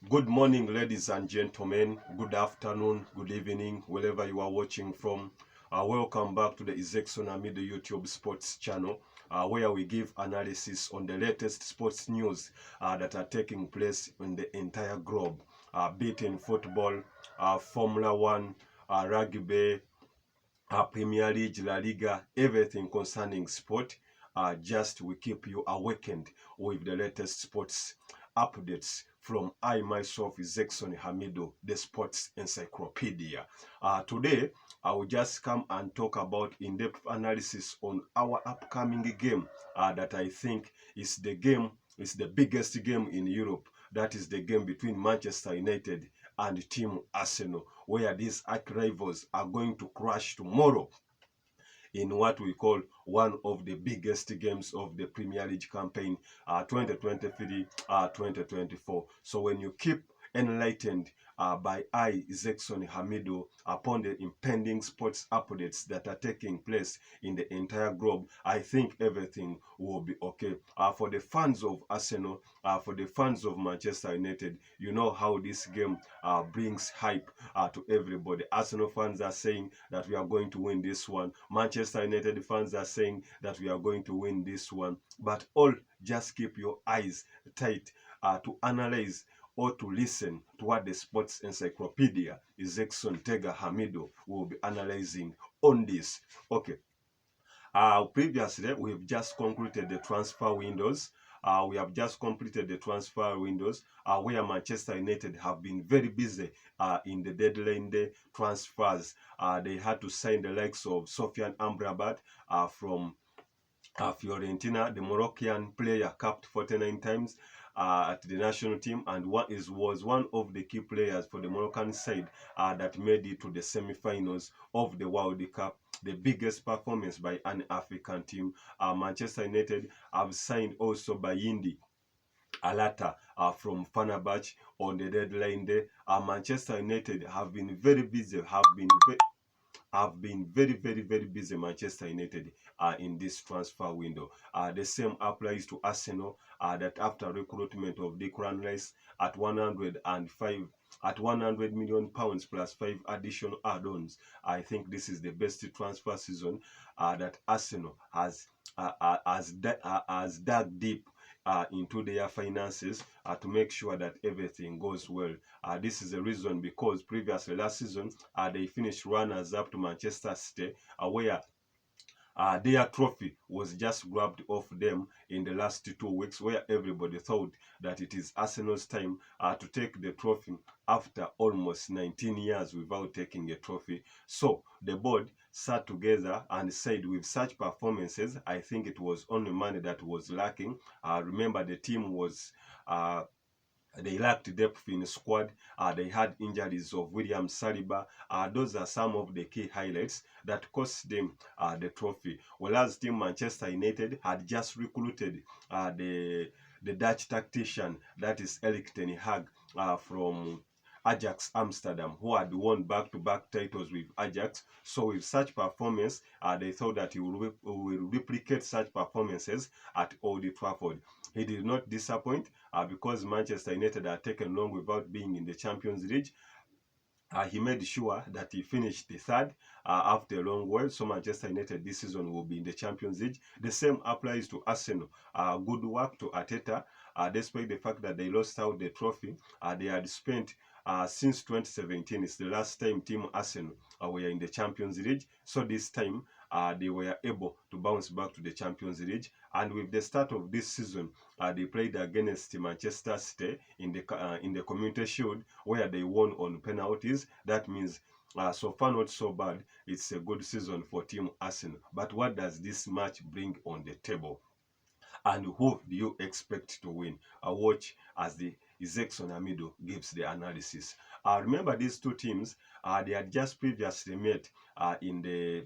Good morning, ladies and gentlemen. Good afternoon, good evening, wherever you are watching from. Welcome back to the Izekson Amido YouTube Sports channel, where we give analysis on the latest sports news that are taking place in the entire globe, be it in football, Formula One, rugby, Premier League, La Liga, everything concerning sport. Just we keep you awakened with the latest sports updates from I myself, Zekson Hamido, the sports encyclopedia. Today, I will just come and talk about in-depth analysis on our upcoming game that I think is the biggest game in Europe. That is the game between Manchester United and Team Arsenal, where these arch rivals are going to crash tomorrow in what we call one of the biggest games of the Premier League campaign 2023-2024. So when you keep enlightened by I, Zekson Hamido, upon the impending sports updates that are taking place in the entire globe, I think everything will be okay. For the fans of Arsenal, for the fans of Manchester United, you know how this game brings hype to everybody. Arsenal fans are saying that we are going to win this one. Manchester United fans are saying that we are going to win this one. But all just keep your eyes tight to analyze or to listen to what the sports encyclopedia Zekson Tega Hamido will be analyzing on this. Okay. Previously, we've just concluded the transfer windows. We have just completed the transfer windows where Manchester United have been very busy in the deadline day transfers. They had to sign the likes of Sofian Amrabat from Fiorentina, the Moroccan player, capped 49 times at the national team, and was one of the key players for the Moroccan side that made it to the semi-finals of the World Cup, the biggest performance by an African team. Manchester United have signed also by Yindi Alata from Fenerbahce on the deadline day. Manchester United have been very busy, have been very busy, Manchester United in this transfer window. The same applies to Arsenal, that after recruitment of Declan Rice at 105 at 100 million pounds plus 5 additional add-ons, I think this is the best transfer season that Arsenal has dug deep into their finances to make sure that everything goes well. This is the reason because previously last season they finished runners up to Manchester City, where their trophy was just grabbed off them in the last 2 weeks, where everybody thought that it is Arsenal's time to take the trophy after almost 19 years without taking a trophy. So the board sat together and said, with such performances, I think it was only money that was lacking. Remember, the team was they lacked depth in the squad. They had injuries of William Saliba. Those are some of the key highlights that cost them the trophy. Whereas Team Manchester United had just recruited the Dutch tactician, that is Erik ten Hag, from Ajax Amsterdam, who had won back-to-back titles with Ajax. So with such performance, they thought that he will replicate such performances at Old Trafford. He did not disappoint because Manchester United had taken long without being in the Champions League. He made sure that he finished the third after a long while. So Manchester United this season will be in the Champions League. The same applies to Arsenal. Good work to Arteta, despite the fact that they lost out the trophy. They had spent since 2017. It's the last time Team Arsenal were in the Champions League. So this time they were able to bounce back to the Champions League. And with the start of this season, they played against Manchester City in the Community Shield, where they won on penalties. That means so far not so bad. It's a good season for Team Arsenal. But what does this match bring on the table? And who do you expect to win? Watch as the Zekson Amido gives the analysis. Remember, these two teams, they had just previously met in the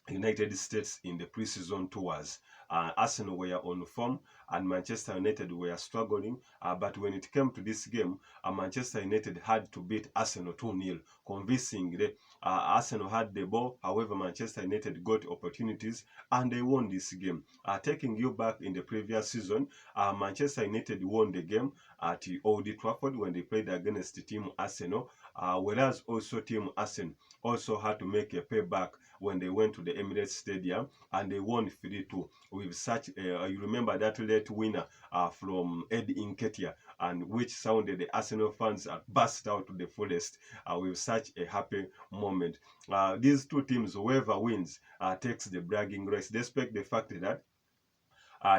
United States in the preseason tours. Arsenal were on form. and Manchester United were struggling. But when it came to this game, Manchester United had to beat Arsenal 2-0 convincingly. Arsenal had the ball, however, Manchester United got opportunities and they won this game. Taking you back in the previous season, Manchester United won the game at Old Trafford when they played against the team Arsenal, whereas also team Arsenal also had to make a payback when they went to the Emirates Stadium and they won 3-2 with such you remember that late winner from Eddie Nketiah, and which sounded the Arsenal fans burst out to the fullest with such a happy moment. These two teams, whoever wins takes the bragging rights, despite the fact that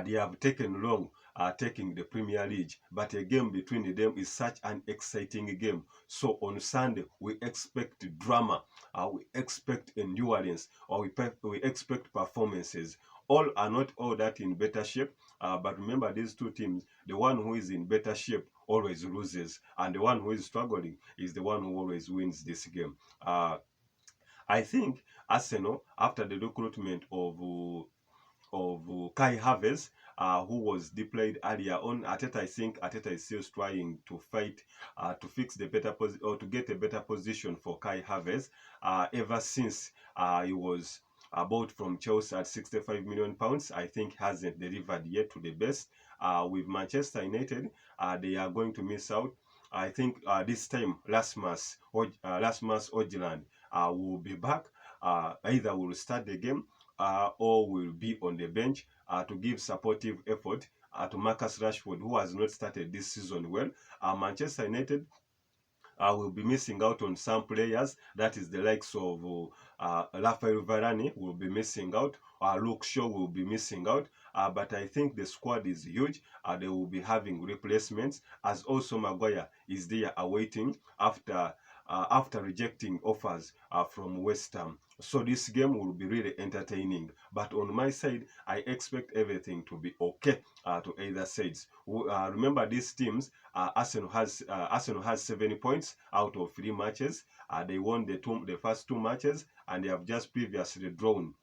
they have taken long taking the Premier League, but a game between them is such an exciting game. So on Sunday, we expect drama, we expect endurance, or we expect performances. All are not all that in better shape, but remember these two teams, the one who is in better shape always loses, and the one who is struggling is the one who always wins this game. I think Arsenal, after the recruitment of Kai Havertz, who was deployed earlier on. I think Arteta is still trying to fight to fix the better or to get a better position for Kai Havertz. Ever since he was bought from Chelsea at £65 million, I think hasn't delivered yet to the best. With Manchester United, they are going to miss out. I think this time Rasmus Højlund will be back. Either will start the game or will be on the bench to give supportive effort to Marcus Rashford, who has not started this season well. Manchester United will be missing out on some players. That is the likes of Rafael Varane will be missing out. Luke Shaw will be missing out. But I think the squad is huge. They will be having replacements, as also Maguire is there awaiting after rejecting offers from West Ham. So this game will be really entertaining. But on my side, I expect everything to be okay to either sides. Remember these teams, Arsenal has 7 points out of 3 matches. They won the first 2 matches, and they have just previously drawn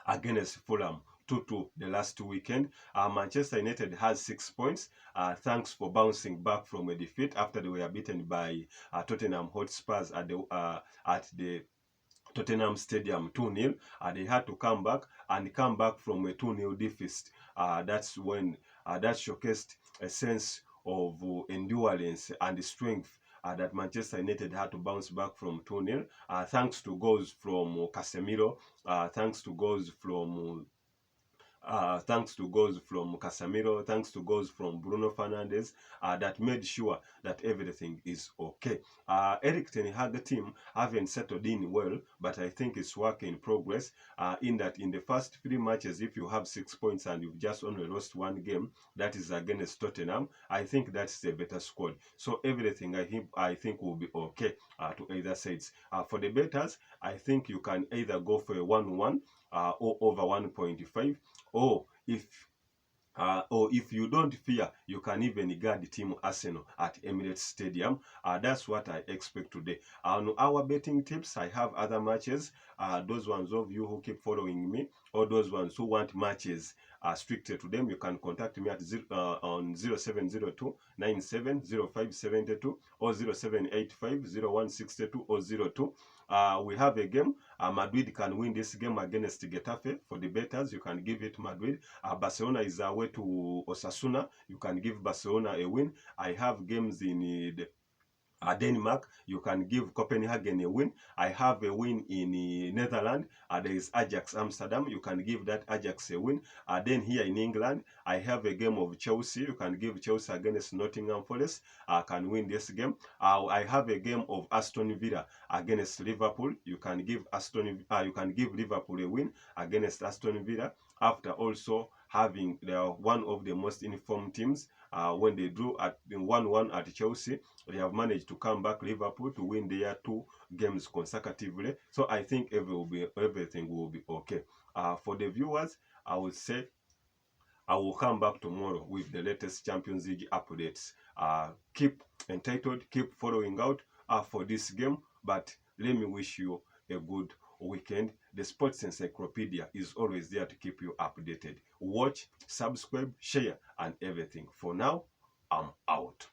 against Fulham 2-2 the last weekend. Manchester United has 6 points, thanks for bouncing back from a defeat after they were beaten by Tottenham Hotspurs at the Tottenham Stadium 2-0. They had to come back from a 2-0 deficit. That's when that showcased a sense of endurance and strength that Manchester United had to bounce back from 2-0, thanks to goals from Casemiro, thanks to goals from Casemiro, thanks to goals from Bruno Fernandes, that made sure that everything is okay. Eric Ten Hag team haven't settled in well, but I think it's work in progress. In that, in the first 3 matches, if you have 6 points and you've just only lost 1 game, that is against Tottenham, I think that's a better squad. So everything I think will be okay to either sides. For the betters, I think you can either go for a 1-1 or over 1.5, or if you don't fear, you can even guard Team Arsenal at Emirates Stadium. That's what I expect today. On our betting tips, I have other matches. Those ones of you who keep following me, or those ones who want matches strictly to them, you can contact me at on 0702 970572 or 0785 0162 or 02. We have a game. Madrid can win this game against Getafe. For the betters, you can give it Madrid. Barcelona is away to Osasuna. You can give Barcelona a win. I have games in Denmark. You can give Copenhagen a win. I have a win in Netherlands. There is Ajax Amsterdam. You can give that Ajax a win. Then here in England, I have a game of Chelsea. You can give Chelsea against Nottingham Forest. Can win this game. I have a game of Aston Villa against Liverpool. You can give Liverpool a win against Aston Villa, after also having one of the most informed teams. When they drew at 1-1 at Chelsea, they have managed to come back Liverpool to win their 2 games consecutively. So I think everything will be okay. For the viewers, I would say I will come back tomorrow with the latest Champions League updates. Keep entitled, keep following out for this game, but let me wish you a good weekend, the Sports Encyclopedia is always there to keep you updated. Watch, subscribe, share, and everything. For now, I'm out.